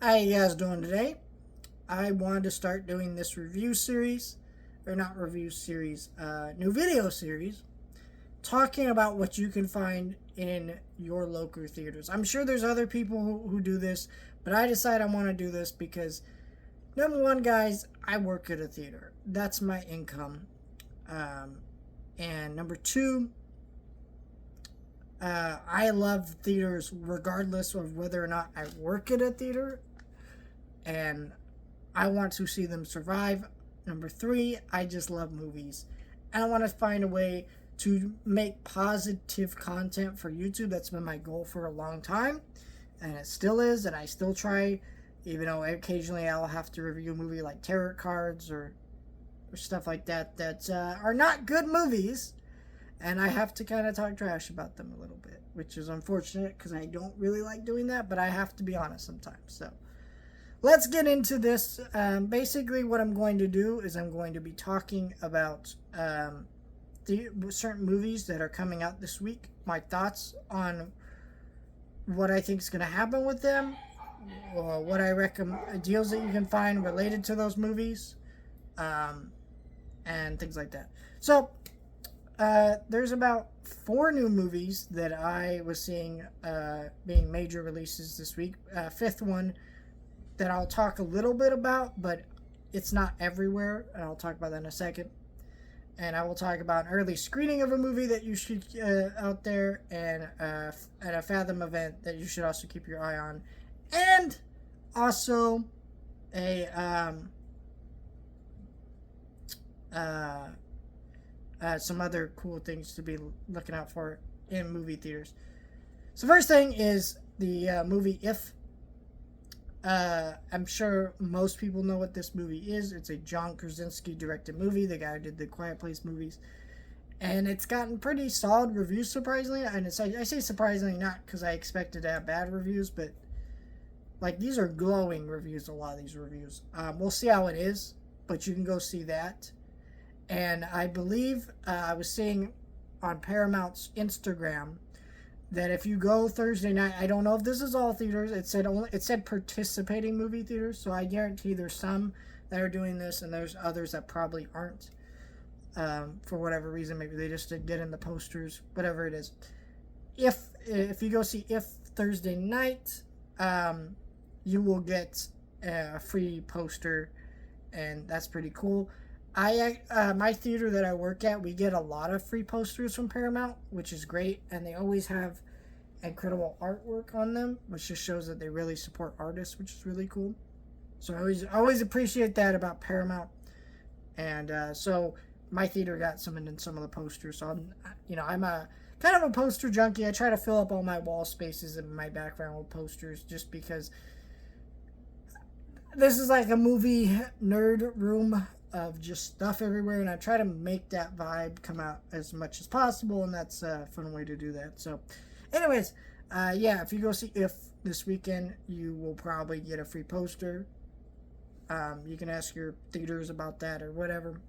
How you guys doing today? I wanted to start doing this review series, or not review series, new video series, talking about what you can find in your local theaters. I'm sure there's other people who do this, but I decided I want to do this because, number one, guys, I work at a theater. That's my income. And number two, I love theaters regardless of whether or not I work at a theater, and I want to see them survive. Number three, I just love movies, and I want to find a way to make positive content for YouTube. That's been my goal for a long time, and it still is, and I still try, even though occasionally I'll have to review a movie like Tarot Cards or stuff like that are not good movies, and I have to kind of talk trash about them a little bit, which is unfortunate because I don't really like doing that, but I have to be honest sometimes. So let's get into this. Basically, what I'm going to do is I'm going to be talking about the certain movies that are coming out this week, my thoughts on what I think is going to happen with them, or what I recommend, deals that you can find related to those movies, and things like that. So, there's about 4 new movies that I was seeing being major releases this week. Fifth one that I'll talk a little bit about, but it's not everywhere, and I'll talk about that in a second. And I will talk about an early screening of a movie that you should out there, and at a Fathom event that you should also keep your eye on, and also a some other cool things to be looking out for in movie theaters. So first thing is the movie If. I'm sure most people know what this movie is. It's a John Krasinski directed movie, the guy who did the Quiet Place movies. And it's gotten pretty solid reviews, surprisingly. And I say surprisingly not because I expected to have bad reviews, but like these are glowing reviews, a lot of these reviews. We'll see how it is, but you can go see that. And I believe I was seeing on Paramount's Instagram that if you go Thursday night, I don't know if this is all theaters. It said participating movie theaters, so I guarantee there's some that are doing this, and there's others that probably aren't. For whatever reason, maybe they just didn't get in the posters, whatever it is. If you go see If Thursday night, you will get a free poster, and that's pretty cool. My theater that I work at, we get a lot of free posters from Paramount, which is great, and they always have incredible artwork on them, which just shows that they really support artists, which is really cool. So I always appreciate that about Paramount, and so my theater got some of the posters. So I'm a kind of a poster junkie. I try to fill up all my wall spaces in my background with posters, just because this is like a movie nerd room of just stuff everywhere, and I try to make that vibe come out as much as possible, and that's a fun way to do that. So anyways, if you go see If this weekend, you will probably get a free poster. You can ask your theaters about that or whatever.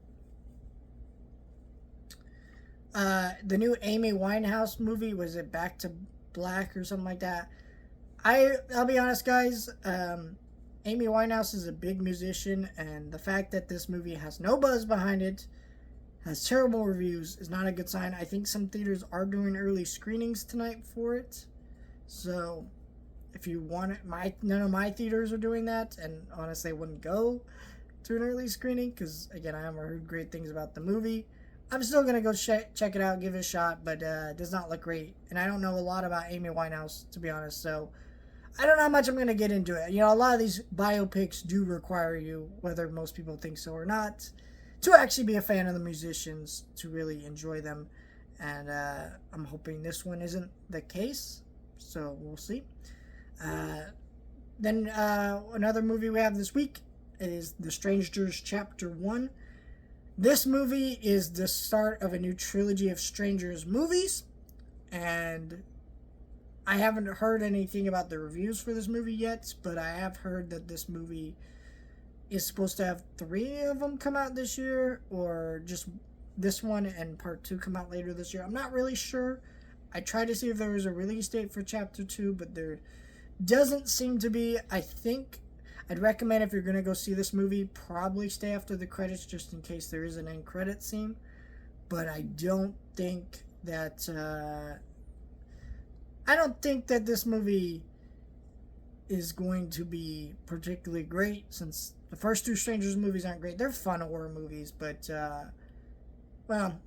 The new Amy Winehouse movie, was it Back to Black or something like that? I'll be honest, guys, Amy Winehouse is a big musician, and the fact that this movie has no buzz behind it, has terrible reviews, is not a good sign. I think some theaters are doing early screenings tonight for it. So, if you want it, none of my theaters are doing that, and honestly, I wouldn't go to an early screening, because, again, I haven't heard great things about the movie. I'm still going to go check it out, give it a shot, but it does not look great. And I don't know a lot about Amy Winehouse, to be honest, so I don't know how much I'm going to get into it. A lot of these biopics do require you, whether most people think so or not, to actually be a fan of the musicians, to really enjoy them. And I'm hoping this one isn't the case, so we'll see. Then another movie we have this week is The Strangers Chapter 1. This movie is the start of a new trilogy of Strangers movies, and I haven't heard anything about the reviews for this movie yet, but I have heard that this movie is supposed to have 3 of them come out this year, or just this one and part 2 come out later this year. I'm not really sure. I tried to see if there was a release date for Chapter 2, but there doesn't seem to be. I think I'd recommend if you're going to go see this movie, probably stay after the credits just in case there is an end credit scene. But I don't think that this movie is going to be particularly great, since the first two Strangers movies aren't great. They're fun horror movies, but well,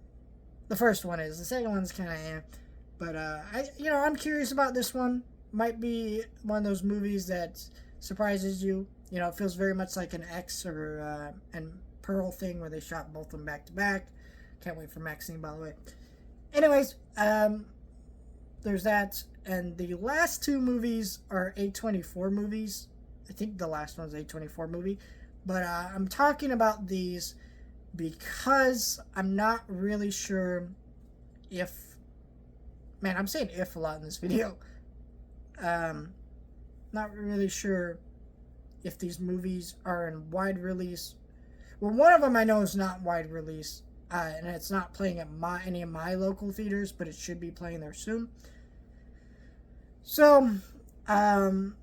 the first one is. The second one's kind of but I'm curious about this one. Might be one of those movies that surprises you. It feels very much like an X or and Pearl thing where they shot both of them back to back. Can't wait for Maxine, by the way. Anyways, there's that. And the last two movies are A24 movies. I think the last one's a A24 movie. But I'm talking about these because I'm not really sure if... Man, I'm saying if a lot in this video. Not really sure if these movies are in wide release. Well, one of them I know is not wide release. And it's not playing at any of my local theaters, but it should be playing there soon. So, the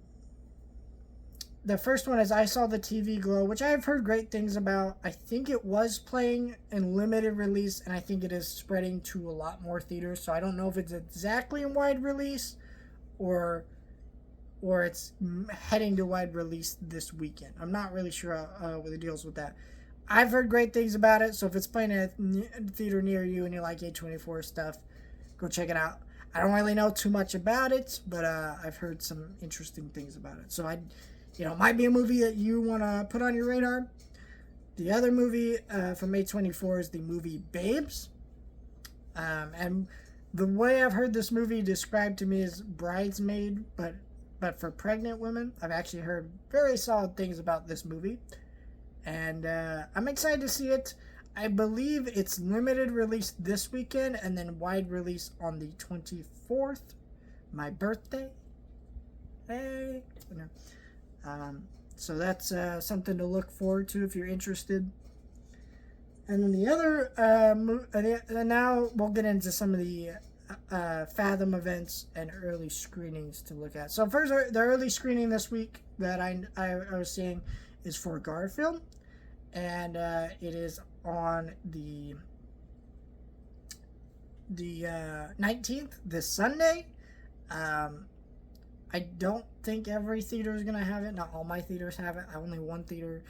first one is I Saw the TV Glow, which I've heard great things about. I think it was playing in limited release, and I think it is spreading to a lot more theaters. So I don't know if it's exactly in wide release, or it's heading to wide release this weekend. I'm not really sure what the deal's with that. I've heard great things about it, so if it's playing at a theater near you and you like A24 stuff, go check it out. I don't really know too much about it, but I've heard some interesting things about it. So it might be a movie that you want to put on your radar. The other movie from A24 is the movie Babes. And the way I've heard this movie described to me is Bridesmaid, but for pregnant women. I've actually heard very solid things about this movie. And I'm excited to see it. I believe it's limited release this weekend and then wide release on the 24th, my birthday. Hey. So that's something to look forward to if you're interested. And then the other, now we'll get into some of the Fathom events and early screenings to look at. So first, the early screening this week that I was seeing is for Garfield. And it is on the 19th, this Sunday. I don't think every theater is going to have it. Not all my theaters have it. Only one theater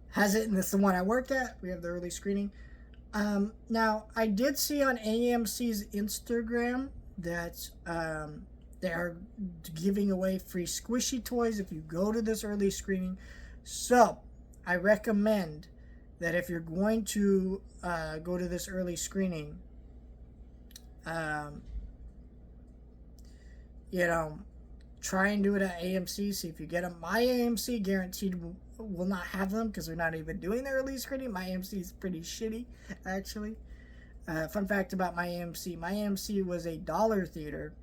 has it, and it's the one I work at. We have the early screening. Now, I did see on AMC's Instagram that they are giving away free squishy toys if you go to this early screening. So, I recommend that if you're going to go to this early screening, try and do it at AMC. See if you get them. My AMC guaranteed will not have them because they're not even doing the early screening. My AMC is pretty shitty, actually. Fun fact about my AMC. My AMC was a dollar theater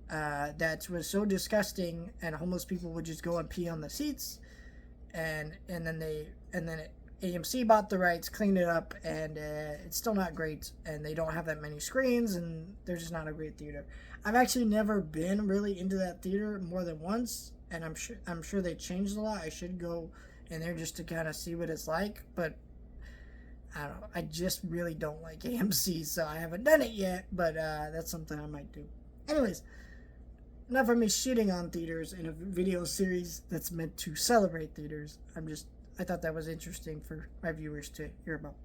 that was so disgusting, and homeless people would just go and pee on the seats. And then AMC bought the rights, cleaned it up, and it's still not great. And they don't have that many screens, and they're just not a great theater. I've actually never been really into that theater more than once, and I'm sure they changed a lot. I should go in there just to kind of see what it's like, but I don't know. I just really don't like AMC, so I haven't done it yet. But that's something I might do. Anyways, enough of me shitting on theaters in a video series that's meant to celebrate theaters. I thought that was interesting for my viewers to hear about.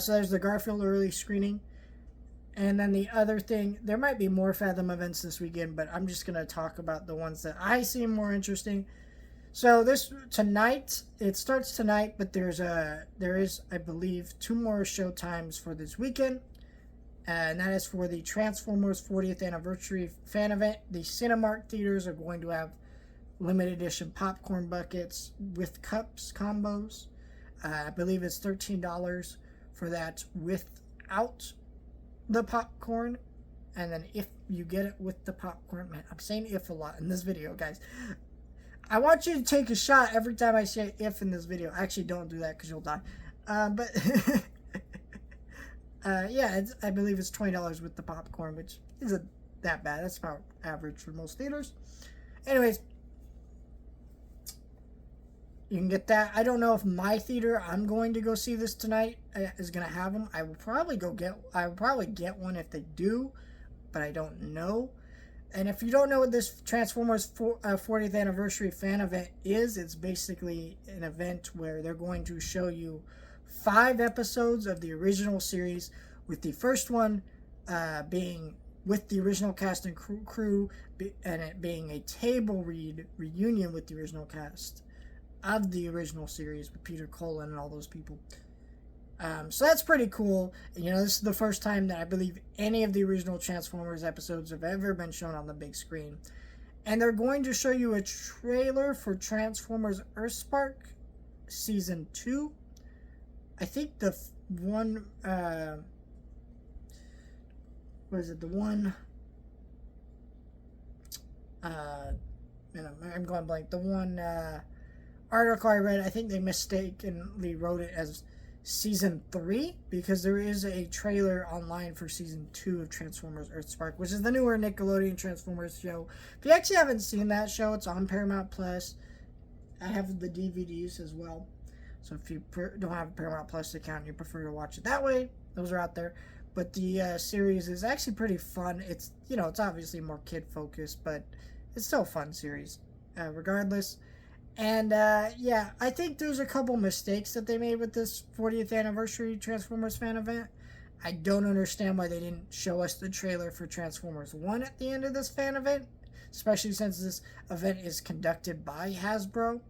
So there's the Garfield early screening. And then the other thing, there might be more Fathom events this weekend, but I'm just going to talk about the ones that I seem more interesting. So it starts tonight, but there is, I believe, 2 more show times for this weekend. And that is for the Transformers 40th anniversary fan event. The Cinemark theaters are going to have limited edition popcorn buckets with cups combos. I believe it's $13 for that without the popcorn. And then if you get it with the popcorn, man, I'm saying if a lot in this video, guys. I want you to take a shot every time I say if in this video. Actually, don't do that because you'll die. But yeah, I believe it's $20 with the popcorn, which isn't that bad. That's about average for most theaters. Anyways, You can get that. I don't know if my theater I'm going to go see this tonight is going to have them. I will probably get one if they do, but I don't know. And if you don't know what this Transformers 40th anniversary fan event is, it's basically an event where they're going to show you 5 episodes of the original series, with the first one being with the original cast and crew, and it being a table read reunion with the original cast of the original series with Peter Cullen and all those people. So that's pretty cool. You know, this is the first time that I believe any of the original Transformers episodes have ever been shown on the big screen. And they're going to show you a trailer for Transformers Earthspark Season 2. I think the one, what is it, the one, I'm going blank, the one article I read, I think they mistakenly wrote it as Season 3, because there is a trailer online for Season 2 of Transformers Earthspark, which is the newer Nickelodeon Transformers show. If you actually haven't seen that show, it's on Paramount Plus. I have the DVDs as well. So if you don't have a Paramount Plus account and you prefer to watch it that way, those are out there. But the series is actually pretty fun. It's, you know, it's obviously more kid-focused, but it's still a fun series, regardless. And, yeah, I think there's a couple mistakes that they made with this 40th anniversary Transformers fan event. I don't understand why they didn't show us the trailer for Transformers 1 at the end of this fan event, especially since this event is conducted by Hasbro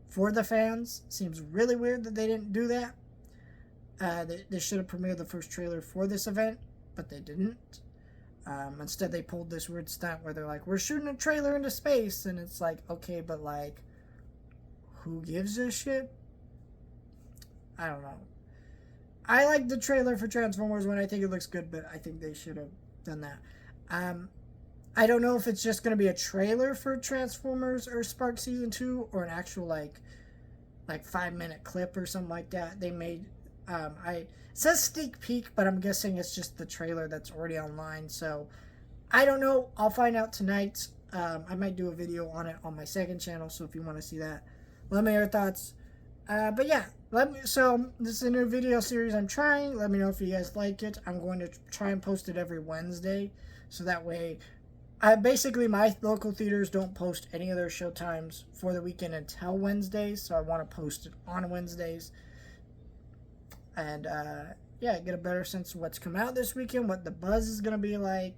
for the fans. Seems really weird that they didn't do that. They should have premiered the first trailer for this event, but they didn't. Instead, they pulled this weird stunt where they're like, we're shooting a trailer into space, and it's like, okay, but like, who gives a shit? I don't know. I like the trailer for Transformers when I think it looks good, but I think they should have done that. I don't know if it's just going to be a trailer for Transformers Earthspark Season 2 or an actual, like 5-minute clip or something like that. They made, it says sneak peek, but I'm guessing it's just the trailer that's already online. So I don't know. I'll find out tonight. I might do a video on it on my second channel. So if you want to see that, let me know your thoughts. But yeah, so this is a new video series I'm trying. Let me know if you guys like it. I'm going to try and post it every Wednesday. So that way, basically my local theaters don't post any of their show times for the weekend until Wednesdays. So I want to post it on Wednesdays. And, yeah, get a better sense of what's come out this weekend, what the buzz is going to be like.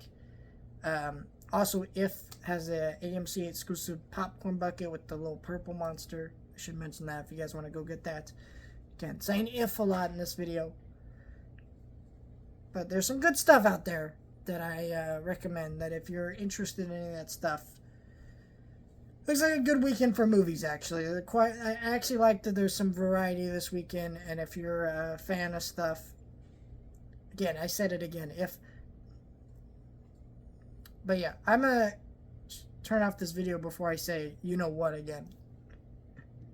Also, IF has a AMC exclusive popcorn bucket with the little purple monster. I should mention that if you guys want to go get that. Again, saying IF a lot in this video. But there's some good stuff out there that I recommend, that if you're interested in any of that stuff. Looks like a good weekend for movies, actually. I actually like that there's some variety this weekend, and if you're a fan of stuff, again, I said it again, but yeah, I'm going to turn off this video before I say you know what again.